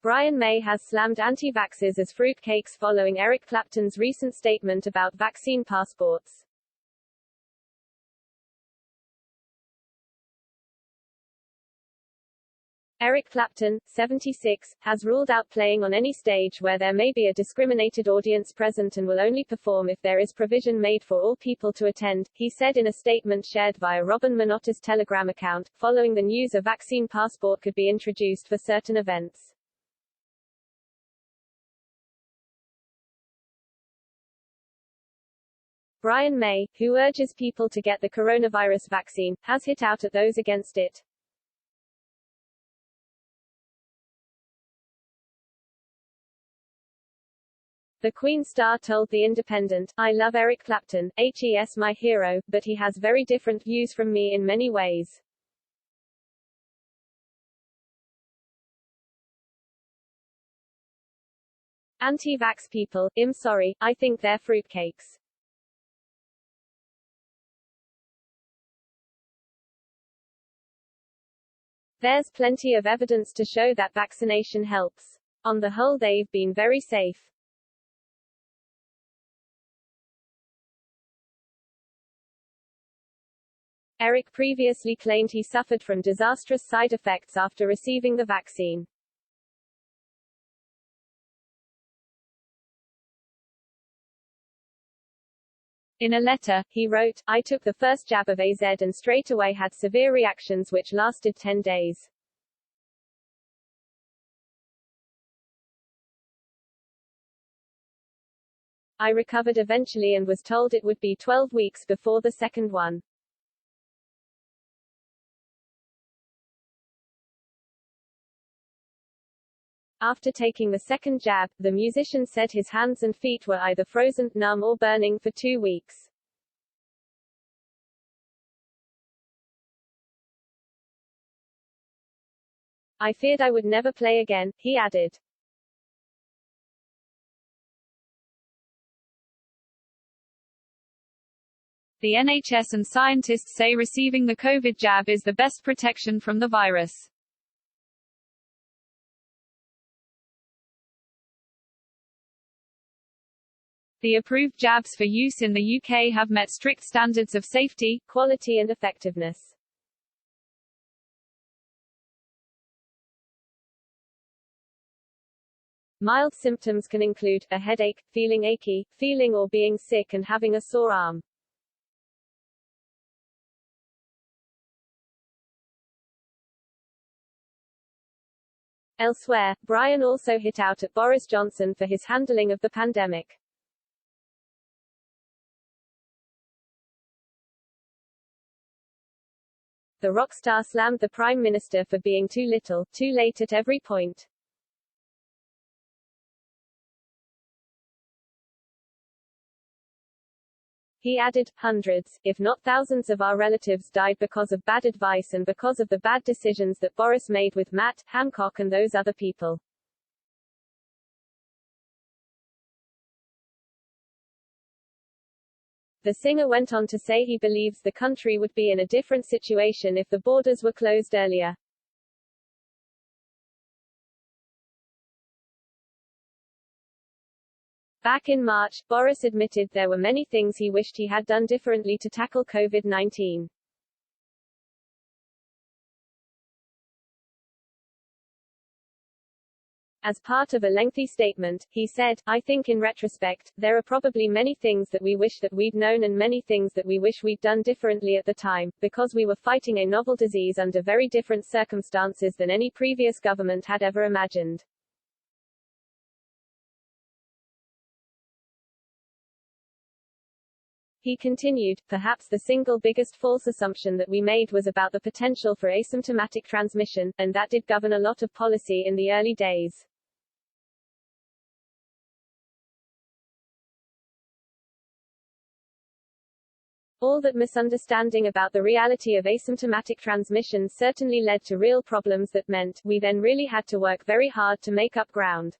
Brian May has slammed anti-vaxxers as fruitcakes following Eric Clapton's recent statement about vaccine passports. Eric Clapton, 76, has ruled out playing on any stage where there may be a discriminated audience present and will only perform if there is provision made for all people to attend, he said in a statement shared via Robin Minotta's Telegram account, following the news a vaccine passport could be introduced for certain events. Brian May, who urges people to get the coronavirus vaccine, has hit out at those against it. The Queen star told The Independent, "I love Eric Clapton, he's my hero, but he has very different views from me in many ways. Anti-vax people, I'm sorry, I think they're fruitcakes." There's plenty of evidence to show that vaccination helps. On the whole, they've been very safe. Eric previously claimed he suffered from disastrous side effects after receiving the vaccine. In a letter, he wrote, "I took the first jab of AZ and straight away had severe reactions which lasted 10 days. I recovered eventually and was told it would be 12 weeks before the second one. After taking the second jab, the musician said his hands and feet were either frozen, numb or burning for 2 weeks. I feared I would never play again," he added. The NHS and scientists say receiving the COVID jab is the best protection from the virus. The approved jabs for use in the UK have met strict standards of safety, quality and effectiveness. Mild symptoms can include a headache, feeling achy, feeling or being sick and having a sore arm. Elsewhere, Brian also hit out at Boris Johnson for his handling of the pandemic. The rock star slammed the Prime Minister for being too little, too late at every point. He added, "Hundreds, if not thousands of our relatives died because of bad advice and because of the bad decisions that Boris made with Matt Hancock and those other people." The singer went on to say he believes the country would be in a different situation if the borders were closed earlier. Back in March, Boris admitted there were many things he wished he had done differently to tackle COVID-19. As part of a lengthy statement, he said, "I think in retrospect, there are probably many things that we wish that we'd known and many things that we wish we'd done differently at the time, because we were fighting a novel disease under very different circumstances than any previous government had ever imagined." He continued, "Perhaps the single biggest false assumption that we made was about the potential for asymptomatic transmission, and that did govern a lot of policy in the early days. All that misunderstanding about the reality of asymptomatic transmission certainly led to real problems that meant we then really had to work very hard to make up ground."